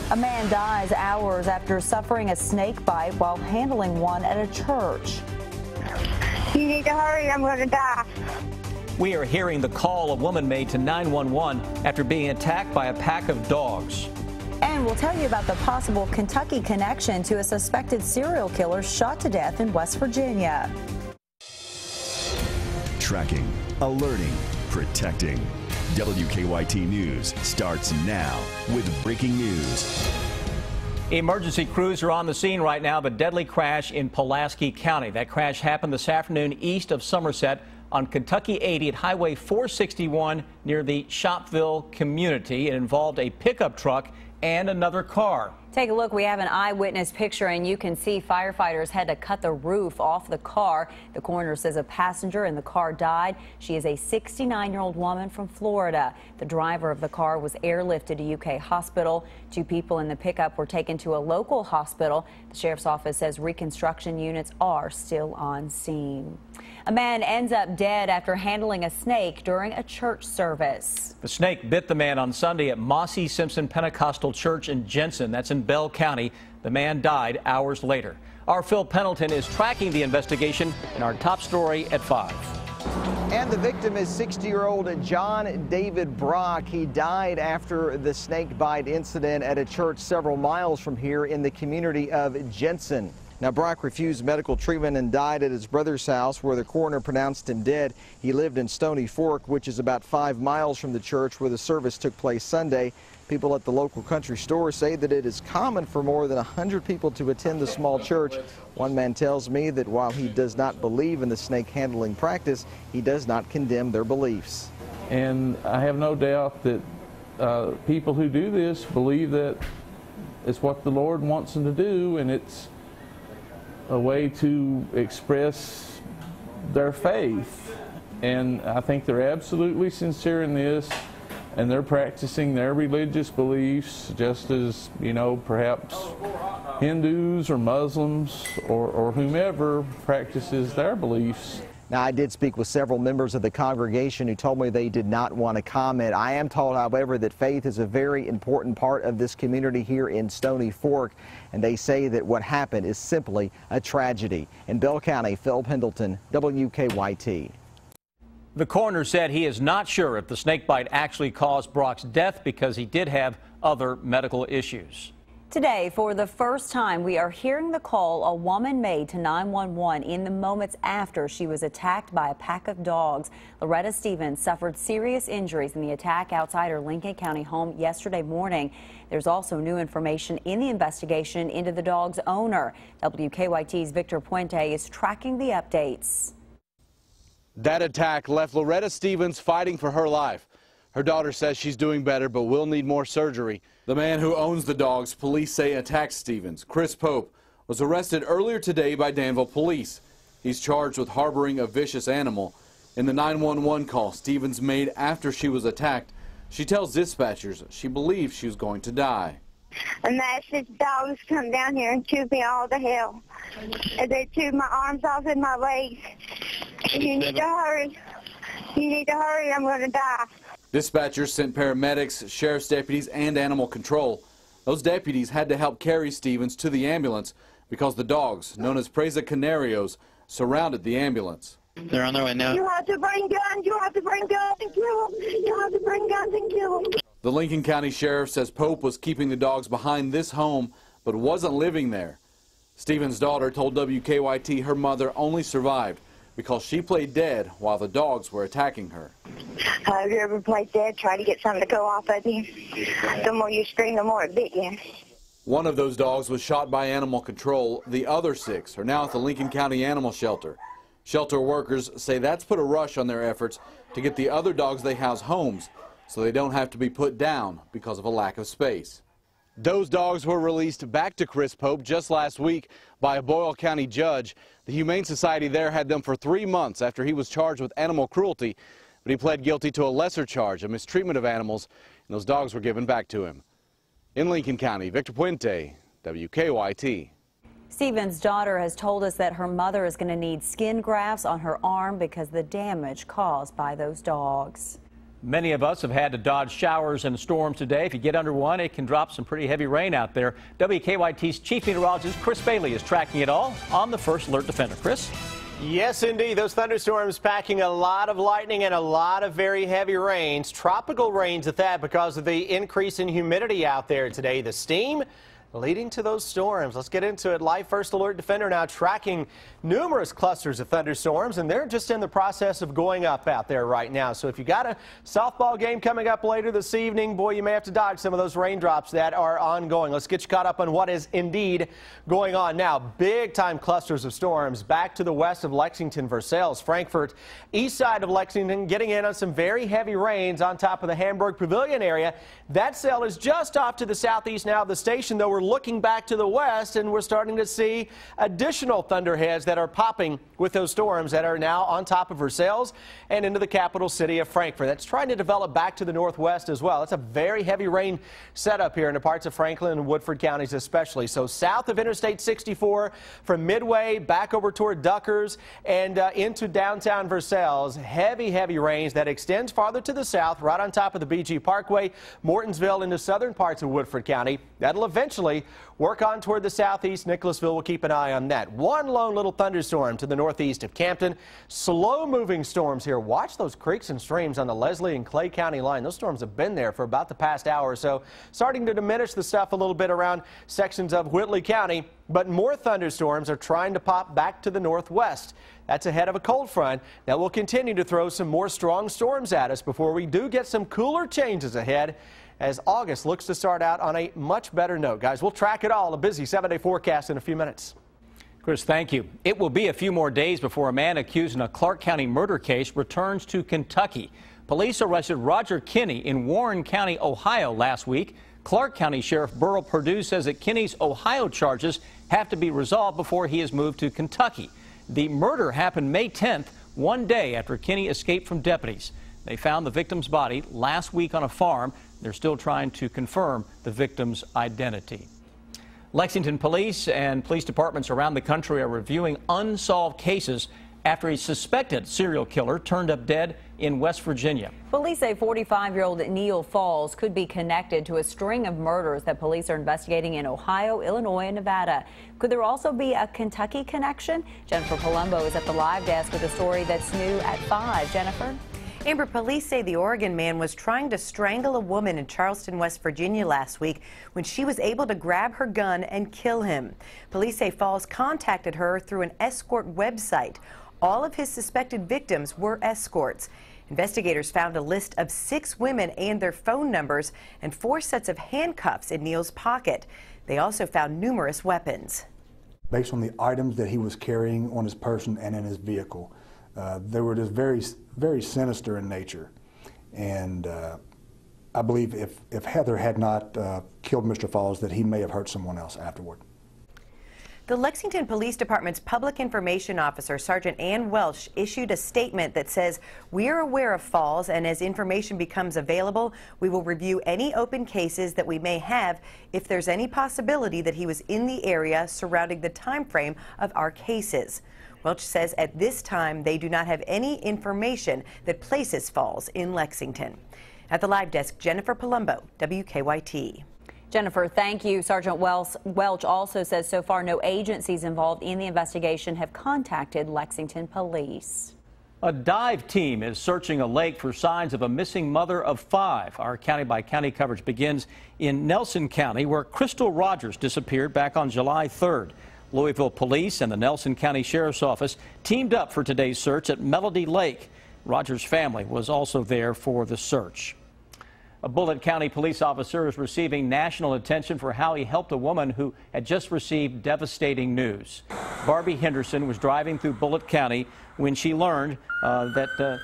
A man dies hours after suffering a snake bite while handling one at a church. You need to hurry, I'm going to die. We are hearing the call a woman made to 911 after being attacked by a pack of dogs. And we'll tell you about the possible Kentucky connection to a suspected serial killer shot to death in West Virginia. Tracking, alerting, protecting. WKYT News starts now with breaking news. Emergency crews are on the scene right now of a deadly crash in Pulaski County. That crash happened this afternoon east of Somerset on Kentucky 80 at Highway 461 near the Shopville community. It involved a pickup truck and another car. Take a look. We have an eyewitness picture, and you can see firefighters had to cut the roof off the car. The coroner says a passenger in the car died. She is a 69-year-old woman from Florida. The driver of the car was airlifted to UK hospital. 2 people in the pickup were taken to a local hospital. The sheriff's office says reconstruction units are still on scene. A man ends up dead after handling a snake during a church service. The snake bit the man on Sunday at Mossy Simpson Pentecostal Church in Jensen. That's in Bell County. The man died hours later. Our Phil Pendleton is tracking the investigation in our top story at 5. And the victim is 60-year-old John David Brock. He died after the snake bite incident at a church several miles from here in the community of Jensen. Now, Brock refused medical treatment and died at his brother's house, where the coroner pronounced him dead. He lived in Stony Fork, which is about 5 miles from the church where the service took place Sunday. People at the local country store say that it is common for more than 100 people to attend the small church. One man tells me that while he does not believe in the snake handling practice, he does not condemn their beliefs. And I have no doubt that people who do this believe that it's what the Lord wants them to do, and it's a way to express their faith. And I think they're absolutely sincere in this, and they're practicing their religious beliefs just as, you know, perhaps Hindus or Muslims or whomever practices their beliefs. Now, I did speak with several members of the congregation who told me they did not want to comment. I am told, however, that faith is a very important part of this community here in Stony Fork, and they say that what happened is simply a tragedy. In Bell County, Phil Pendleton, WKYT. The coroner said he is not sure if the snake bite actually caused Brock's death because he did have other medical issues. Today, for the first time, we are hearing the call a woman made to 911 in the moments after she was attacked by a pack of dogs. Loretta Stevens suffered serious injuries in the attack outside her Lincoln County home yesterday morning. There's also new information in the investigation into the dog's owner. WKYT's Victor Puente is tracking the updates. That attack left Loretta Stevens fighting for her life. Her daughter says she's doing better but will need more surgery. The man who owns the dogs police say attacked Stevens, Chris Pope, was arrested earlier today by Danville police. He's charged with harboring a vicious animal. In the 911 call Stevens made after she was attacked, she tells dispatchers she believes she was going to die. And that's these dogs come down here and chew me all to hell. And they chew my arms off and my legs. You need to hurry. You need to hurry, I'm going to die. Dispatchers sent paramedics, sheriff's deputies, and animal control. Those deputies had to help carry Stevens to the ambulance because the dogs, known as Presa Canarios, surrounded the ambulance. They're on their way now. You have to bring guns. You have to bring guns and kill them. You have to bring guns and kill them. The Lincoln County Sheriff says Pope was keeping the dogs behind this home but wasn't living there. Stevens' daughter told WKYT her mother only survived because she played dead while the dogs were attacking her. Have you ever played dead, try to get something to go off of you? The more you scream, the more it bit you. One of those dogs was shot by animal control. The other 6 are now at the Lincoln County Animal Shelter. Shelter workers say that's put a rush on their efforts to get the other dogs they house homes so they don't have to be put down because of a lack of space. Those dogs were released back to Chris Pope just last week by a Boyle County judge. The Humane Society there had them for 3 months after he was charged with animal cruelty, but he pled guilty to a lesser charge of mistreatment of animals, and those dogs were given back to him. In Lincoln County, Victor Puente, WKYT. Stevens' daughter has told us that her mother is going to need skin grafts on her arm because of the damage caused by those dogs. Many of us have had to dodge showers and storms today. If you get under one, it can drop some pretty heavy rain out there. WKYT's chief meteorologist Chris Bailey is tracking it all on the First Alert Defender. Chris? Yes, indeed. Those thunderstorms packing a lot of lightning and a lot of very heavy rains. Tropical rains at that because of the increase in humidity out there today. The steam leading to those storms. Let's get into it. Live First Alert Defender now tracking numerous clusters of thunderstorms, and they're just in the process of going up out there right now. So if you got a softball game coming up later this evening, boy, you may have to dodge some of those raindrops that are ongoing. Let's get you caught up on what is indeed going on now. Big time clusters of storms back to the west of Lexington, Versailles, Frankfort, east side of Lexington, getting in on some very heavy rains on top of the Hamburg Pavilion area. That cell is just off to the southeast now of the station, though we're looking back to the west, and we're starting to see additional thunderheads that are popping with those storms that are now on top of Versailles and into the capital city of Frankfurt. That's trying to develop back to the northwest as well. It's a very heavy rain setup here in the parts of Franklin and Woodford counties especially. So south of Interstate 64 from Midway back over toward Duckers and into downtown Versailles. Heavy rains that extends farther to the south right on top of the BG Parkway, Mortonsville into southern parts of Woodford County. That'll eventually work on toward the southeast. Nicholasville will keep an eye on that. One lone little thunderstorm to the northeast of Campton. Slow moving storms here. Watch those creeks and streams on the Leslie and Clay County line. Those storms have been there for about the past hour or so. Starting to diminish the stuff a little bit around sections of Whitley County, but more thunderstorms are trying to pop back to the northwest. That's ahead of a cold front that will continue to throw some more strong storms at us before we do get some cooler changes ahead, as August looks to start out on a much better note. Guys, we'll track it all. A busy 7-day forecast in a few minutes. Chris, thank you. It will be a few more days before a man accused in a Clark County murder case returns to Kentucky. Police arrested Roger Kinney in Warren County, Ohio last week. Clark County Sheriff Burl Perdue says that Kinney's Ohio charges have to be resolved before he is moved to Kentucky. The murder happened May 10th, one day after Kinney escaped from deputies. They found the victim's body last week on a farm. They're still trying to confirm the victim's identity. Lexington police and police departments around the country are reviewing unsolved cases after a suspected serial killer turned up dead in West Virginia. Police say 45-year-old Neil Falls could be connected to a string of murders that police are investigating in Ohio, Illinois, and Nevada. Could there also be a Kentucky connection? Jennifer Palumbo is at the live desk with a story that's new at 5. Jennifer? Amber, police say the Oregon man was trying to strangle a woman in Charleston, West Virginia last week when she was able to grab her gun and kill him. Police say Falls contacted her through an escort website. All of his suspected victims were escorts. Investigators found a list of 6 women and their phone numbers and 4 sets of handcuffs in Neil's pocket. They also found numerous weapons. Based on the items that he was carrying on his person and in his vehicle, they were just very sinister in nature. And I believe if Heather had not killed Mr. Falls, that he may have hurt someone else afterward. The Lexington Police Department's Public Information Officer, Sergeant Ann Welsh, issued a statement that says, "We are aware of Falls, and as information becomes available, we will review any open cases that we may have if there's any possibility that he was in the area surrounding the time frame of our cases." Welch says at this time they do not have any information that places Falls in Lexington. At the live desk, Jennifer Palumbo, WKYT. Jennifer, thank you. Sergeant Welch also says so far no agencies involved in the investigation have contacted Lexington police. A dive team is searching a lake for signs of a missing mother of 5. Our county-by-county coverage begins in Nelson County, where Crystal Rogers disappeared back on July 3rd. Louisville Police and the Nelson County Sheriff's Office teamed up for today's search at Melody Lake. Rogers' family was also there for the search. A Bullitt County police officer is receiving national attention for how he helped a woman who had just received devastating news. Barbie Henderson was driving through Bullitt County when she learned that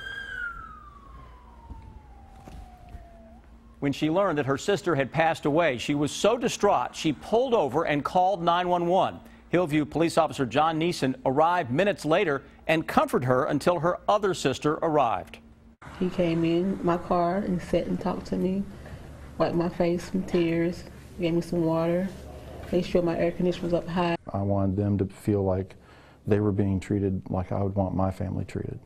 her sister had passed away. She was so distraught she pulled over and called 911. Hillview police officer John Neeson arrived minutes later and comforted her until her other sister arrived. He came in my car and sat and talked to me, wiped my face from tears, gave me some water, made sure my air conditioner was up high. I wanted them to feel like they were being treated like I would want my family treated.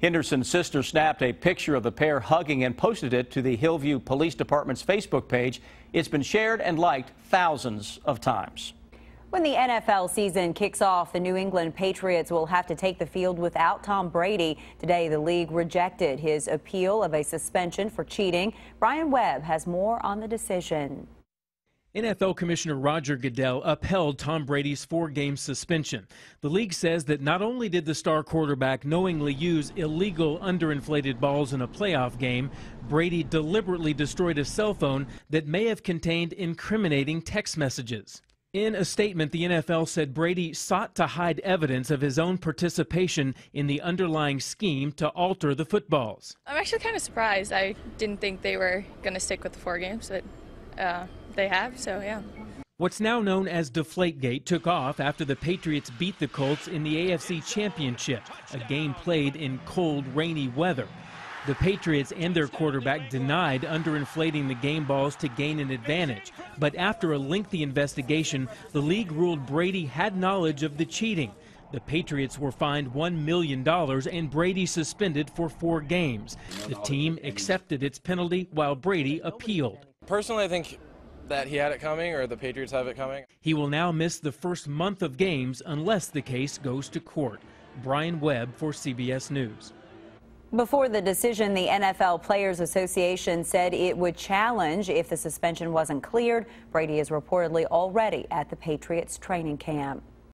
Henderson's sister snapped a picture of the pair hugging and posted it to the Hillview Police Department's Facebook page. It's been shared and liked thousands of times. When the NFL season kicks off, the New England Patriots will have to take the field without Tom Brady. Today, the league rejected his appeal of a suspension for cheating. Brian Webb has more on the decision. NFL Commissioner Roger Goodell upheld Tom Brady's 4-game suspension. The league says that not only did the star quarterback knowingly use illegal underinflated balls in a playoff game, Brady deliberately destroyed a cell phone that may have contained incriminating text messages. In a statement, the NFL said Brady sought to hide evidence of his own participation in the underlying scheme to alter the footballs. I'm actually kind of surprised. I didn't think they were going to stick with the 4 games, but they have, so yeah. What's now known as Deflategate took off after the Patriots beat the Colts in the AFC Championship, a game played in cold, rainy weather. The Patriots and their quarterback denied underinflating the game balls to gain an advantage. But after a lengthy investigation, the league ruled Brady had knowledge of the cheating. The Patriots were fined $1 million and Brady suspended for 4 games. The team accepted its penalty while Brady appealed. Personally, I think that he had it coming, or the Patriots have it coming. He will now miss the first month of games unless the case goes to court. Brian Webb for CBS News. Before the decision, the NFL Players Association said it would challenge if the suspension wasn't cleared. Brady is reportedly already at the Patriots training camp.